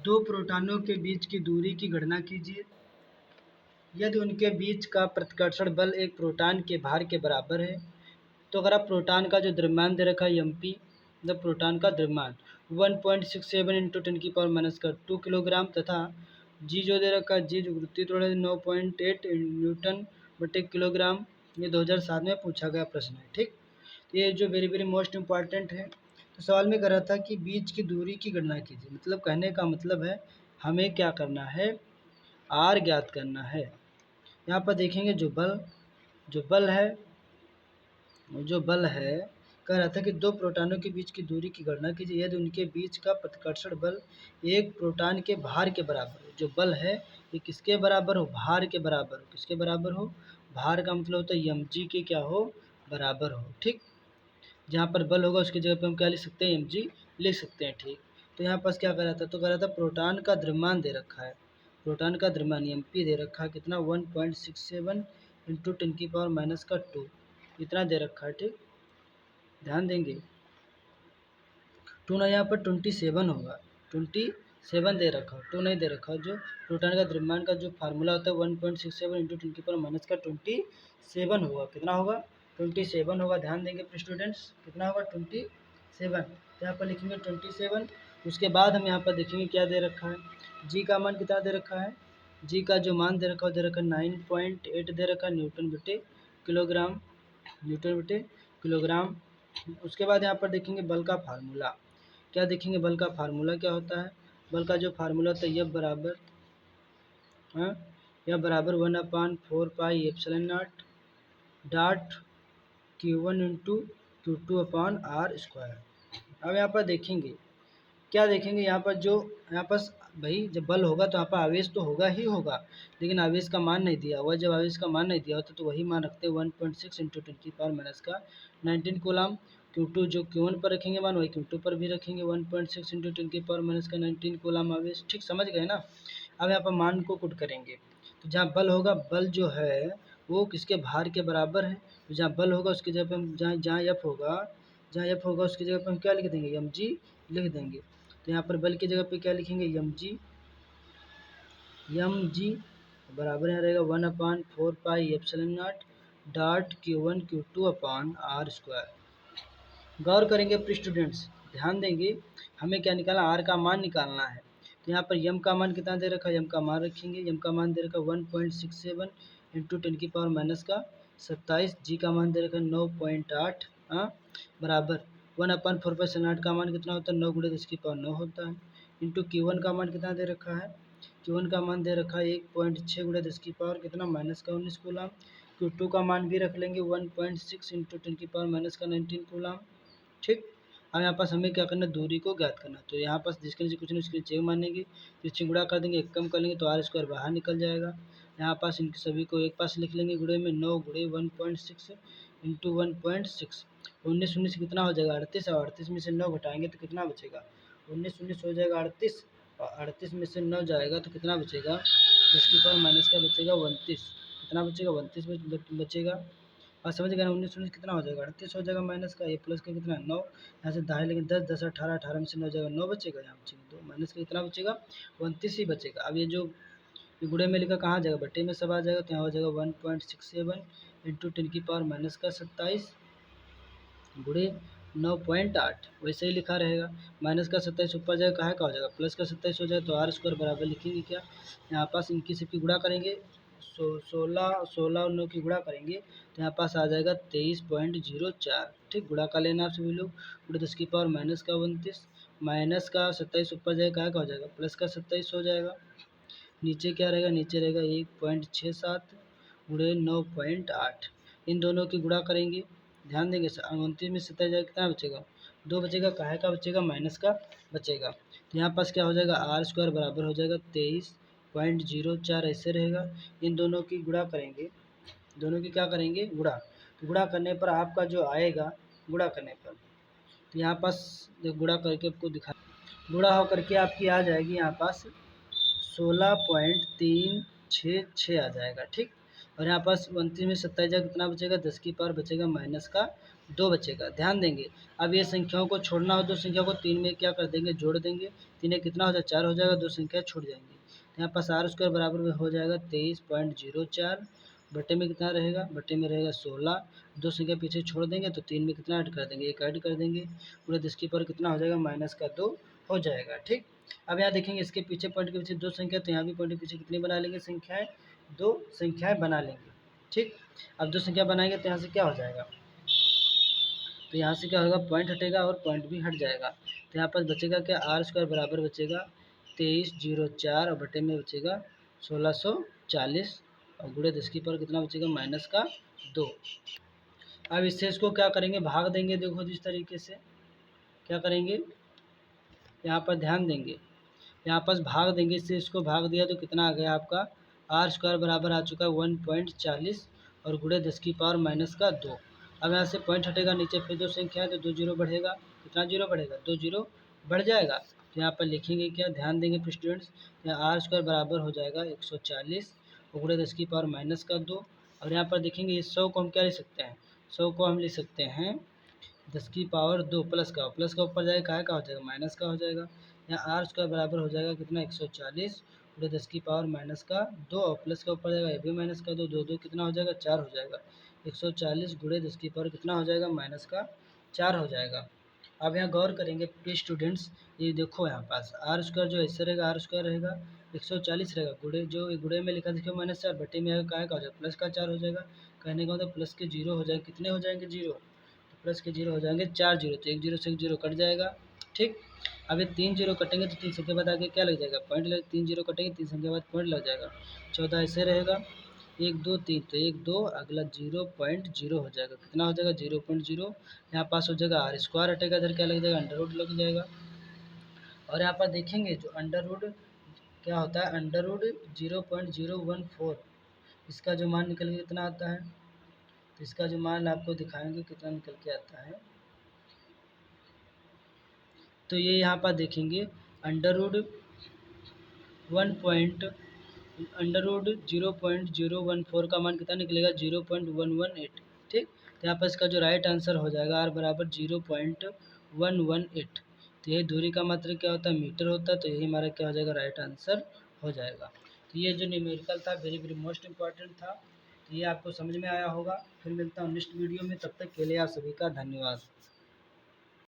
दो प्रोटॉनों के बीच की दूरी की गणना कीजिए। यदि उनके बीच का प्रतिकर्षण बल एक प्रोटॉन के भार के बराबर है, तो अगर आप प्रोटॉन का जो द्रव्यमान दे रखा है mp, मतलब प्रोटॉन का द्रव्यमान 1.67 इंटू 10⁻² किलोग्राम तथा जी जो दे रखा है, जी जो गुरुत्वीय त्वरण है 9.8 न्यूटन बटे किलोग्राम, ये 2007 में पूछा गया प्रश्न है। ठीक, तो ये जो वेरी वेरी मोस्ट इम्पॉर्टेंट है। तो सवाल में कह रहा था कि बीच की दूरी की गणना कीजिए, मतलब कहने का मतलब है हमें क्या करना है, आर ज्ञात करना है। यहाँ पर देखेंगे जो बल है कह रहा था कि दो प्रोटॉनों के बीच की दूरी की गणना कीजिए यदि उनके बीच का प्रतिकर्षण बल एक प्रोटॉन के भार के बराबर हो। जो बल है ये किसके बराबर हो, भार के बराबर हो। किसके बराबर हो, भार का मतलब होता है mg के क्या हो, बराबर हो। ठीक, जहाँ पर बल होगा उसकी जगह पे हम क्या लिख सकते हैं, mg लिख सकते हैं। ठीक, तो यहाँ पास क्या कर रहा था, तो कह रहा था प्रोटॉन का द्रव्यमान दे रखा है, प्रोटॉन का द्रव्यमान mp दे रखा है कितना 1.67 इंटू 10⁻², इतना दे रखा है। ठीक, ध्यान देंगे 2 ना यहाँ पर 27 होगा, 27 दे रखा हो, 2 नहीं दे रखा हो। जो प्रोटॉन का द्रव्यमान का जो फार्मूला होता है 1.67 इंटू 10⁻² होगा, कितना होगा, 27 होगा। ध्यान देंगे स्टूडेंट्स, कितना होगा 27। तो यहाँ पर लिखेंगे 27। उसके बाद हम यहाँ पर देखेंगे क्या दे रखा है, जी का मान कितना दे रखा है, जी का जो मान दे रखा है दे रखा है 9.8 दे रखा है न्यूटन बटे किलोग्राम, न्यूटन बटे किलोग्राम। उसके बाद यहाँ पर देखेंगे बल का फार्मूला, क्या देखेंगे, बल का फार्मूला क्या होता है, बल का जो फार्मूला होता है F बराबर F बराबर 1/4πε0 डॉट Q1 इंटू Q2/r²। अब यहाँ पर देखेंगे क्या देखेंगे, यहाँ पर जो यहाँ पर भाई जब बल होगा तो यहाँ पर आवेश तो होगा ही होगा, लेकिन आवेश का मान नहीं दिया हुआ। जब आवेश का मान नहीं दिया होता तो वही मान रखते हैं 1.6 इंटू 10⁻⁻19 कूलाम। Q2 जो Q1 पर रखेंगे मान वही Q2 पर भी रखेंगे 1.6 इंटू 10⁻⁻19 कूलाम आवेश। ठीक, समझ गए ना। अब यहाँ पर मान को पुट करेंगे तो जहाँ बल होगा, बल जो है वो किसके भार के बराबर है, तो जहाँ बल होगा उसकी जगह पे हम जहाँ जहाँ एफ होगा उसकी जगह पे हम क्या लिख देंगे, mg लिख देंगे। तो यहाँ पर बल की जगह पे क्या लिखेंगे, mg बराबर यहाँ रहेगा 1/4πε0 डॉट Q1 Q2/r²। गौर करेंगे प्रिय स्टूडेंट्स, ध्यान देंगे, हमें क्या निकालना, आर का मान निकालना है। तो यहाँ पर यम का मान कितना दे रखा है, यम का मान रखेंगे, यम का मान दे रखा है 1.67 इंटू 10⁻⁻27, जी का मान दे रखा है 9.8 बराबर 1/4πε0 का मान कितना होता है 9 × 10⁹ होता है, इंटू Q1 का मान कितना दे रखा है, Q1 का मान दे रखा है 1.6 × 10⁻, कितना -19 कूलाम। Q2 का मान भी रख लेंगे 1.6 इंटू 10⁻⁻19 कूलाम। ठीक, अब यहाँ पास हमें क्या करना है, दूरी को ज्ञात करना। तो यहाँ पास जिसके नीचे कुछ नहीं उसके नीचे मानेंगे, तो इससे गुणा कर देंगे, एक कम कर लेंगे तो r² बाहर निकल जाएगा। यहाँ पास इनके सभी को एक पास लिख लेंगे, गुणे में 9 × 1.6 इंटू 1.6, 19 19 कितना हो जाएगा 38, और 38 में से 9 घटाएंगे तो कितना बचेगा, 19 19 हो जाएगा 38, और 38 में से 9 जाएगा तो कितना बचेगा, 10⁻⁻ का बचेगा 29, कितना बचेगा 29 बचेगा। और समझ गए ना, 19 19 कितना हो जाएगा 38 हो जाएगा, माइनस का ये प्लस का कितना 9, यहाँ से दाएं लेकिन 10 10 18 18 में से 9 जाएगा 9 बचेगा, यहाँ बचेगा 2, माइनस का कितना बचेगा 29 ही बचेगा। अब ये जो गुणे में लिखा कहाँ जाएगा, बट्टे में सब आ जाएगा, तो यहाँ हो जाएगा 1.67 इंटू 10⁻⁻27 गुणे 9.8, वैसे ही लिखा रहेगा। माइनस का 27 ऊपर जाएगा, कहाँ का हो जाएगा प्लस का 27 हो जाएगा, तो r² बराबर लिखेंगे क्या, यहाँ पास इनकी सबकी गुणा करेंगे, 16 और 9 की गुणा करेंगे तो यहाँ पास आ जाएगा 23.04। ठीक, गुणा का लेना आप सभी लोग, गुणे 10⁻⁻29, माइनस का 27 ऊपर जाएगा, कहाँ का हो जाएगा प्लस का 27 हो जाएगा, नीचे क्या रहेगा, नीचे रहेगा 1.67 गुणे 9.8, इन दोनों की गुणा करेंगे। ध्यान देंगे 29 में 27 जाएगा कितना बचेगा 2 बचेगा, काहे का बचेगा माइनस का बचेगा। तो यहाँ पास क्या हो जाएगा, r² बराबर हो जाएगा 23.04, ऐसे रहेगा। इन दोनों की गुणा करेंगे, दोनों की क्या करेंगे गुणा, तो गुणा करने पर आपका जो आएगा, गुणा करने पर तो यहाँ पास गुणा करके आपको दिखा, गुणा हो करके आपकी आ जाएगी यहाँ पास 16.366 आ जाएगा। ठीक, और यहाँ पास 29 में 27 जगह कितना बचेगा, 10 की पावर बचेगा माइनस का 2 बचेगा। ध्यान देंगे, अब ये संख्याओं को छोड़ना हो, दो संख्या को 3 में क्या कर देंगे, जोड़ देंगे। 3 कितना हो जाएगा, 4 हो जाएगा, दो संख्या छूट जाएंगी। तो यहाँ पास आर स्क्वायर बराबर में हो जाएगा 23.04, बटे में कितना रहेगा, बटे में रहेगा 16, दो संख्या पीछे छोड़ देंगे तो 3 में कितना ऐड कर देंगे, 1 ऐड कर देंगे, पूरा 10 की पावर कितना हो जाएगा, माइनस का 2 हो जाएगा। ठीक, अब यहाँ देखेंगे इसके पीछे पॉइंट के पीछे दो संख्या, तो यहाँ भी पॉइंट के पीछे कितनी बना लेंगे संख्याएं, दो संख्याएं बना लेंगे। ठीक, अब दो संख्या बनाएंगे तो यहाँ से क्या हो जाएगा, तो यहाँ से क्या होगा, पॉइंट हटेगा और पॉइंट भी हट जाएगा। तो यहाँ पर बचेगा क्या, आर स्क्वायर बराबर बचेगा 2304 और बटे में बचेगा 1640 और गुणे 10 की पावर कितना बचेगा, माइनस का 2। अब इससे इसको क्या करेंगे, भाग देंगे। देखो जिस तरीके से क्या करेंगे, यहाँ पर ध्यान देंगे, यहाँ पर भाग देंगे, इससे इसको भाग दिया तो कितना आ गया आपका, आर स्क्वायर बराबर आ चुका है 1.40 और गुणे 10 की पावर माइनस का 2। अब यहाँ से पॉइंट हटेगा, नीचे फिर दो संख्या है तो 2 जीरो बढ़ेगा, कितना जीरो बढ़ेगा, 2 जीरो बढ़ जाएगा। तो यहाँ पर लिखेंगे क्या, ध्यान देंगे स्टूडेंट्स, यहाँ आर स्क्वायर बराबर हो जाएगा 140 और गुणे 10 की पावर माइनस का 2। और यहाँ पर देखेंगे इस 100 को हम क्या लिख सकते हैं, 100 को हम लिख सकते हैं 10 की पावर 2 प्लस का ऊपर जाएगा, का हो जाएगा, माइनस का हो जाएगा। यहाँ आर स्क्वायर बराबर हो जाएगा कितना, 140 पूरे 10 की पावर माइनस का 2 और प्लस का ऊपर जाएगा, ये भी माइनस का 2, दो दो कितना हो जाएगा, 4 हो जाएगा। 140 गुणे 10 की पावर कितना हो जाएगा, माइनस का 4 हो जाएगा। अब यहाँ गौर करेंगे प्लीज स्टूडेंट्स, ये देखो यहाँ पास आर स्क्वायर जो ऐसे रहेगा, आर स्क्वायर रहेगा 140 रहेगा, गुणे जो गुणे में लिखा देखिए -4, बटे में आएगा का हो जाएगा, प्लस का 4 हो जाएगा। कहने का मतलब प्लस के जीरो हो जाएंगे, कितने हो जाएंगे, जीरो, प्लस के जीरो हो जाएंगे 4 जीरो, तो एक जीरो से एक जीरो कट जाएगा। ठीक, अब ये 3 जीरो कटेंगे तो 3 संख्या बाद आगे क्या लग जाएगा, पॉइंट लग, 3 जीरो कटेंगे 3 संख्या बाद पॉइंट लग जाएगा। 14 ऐसे रहेगा, 1 2 3 तो 1 2 अगला 0.0 हो जाएगा, कितना हो जाएगा, 0.0। यहाँ पास हो जाएगा आर स्क्वायर हटेगा, इधर क्या लग जाएगा, अंडर रूट लग जाएगा। और यहाँ पर देखेंगे जो अंडर रूट क्या होता है, अंडर रूट 0.014, इसका जो मान निकल के कितना आता है, तो इसका जो मान आपको दिखाएंगे कितना निकल के आता है। तो ये यहाँ पर देखेंगे अंडर रूट 0.014 का मान कितना निकलेगा, 0.118। ठीक, तो यहाँ पर इसका जो राइट आंसर हो जाएगा आर बराबर 0.118। तो यही दूरी का मात्रक क्या होता है, मीटर होता है, तो यही हमारा क्या हो जाएगा, राइट आंसर हो जाएगा। तो ये जो न्यूमेरिकल था वेरी वेरी मोस्ट इम्पॉर्टेंट था, तो ये आपको समझ में आया होगा। फिर मिलता हूँ नेक्स्ट वीडियो में, तब तक के लिए आप सभी का धन्यवाद।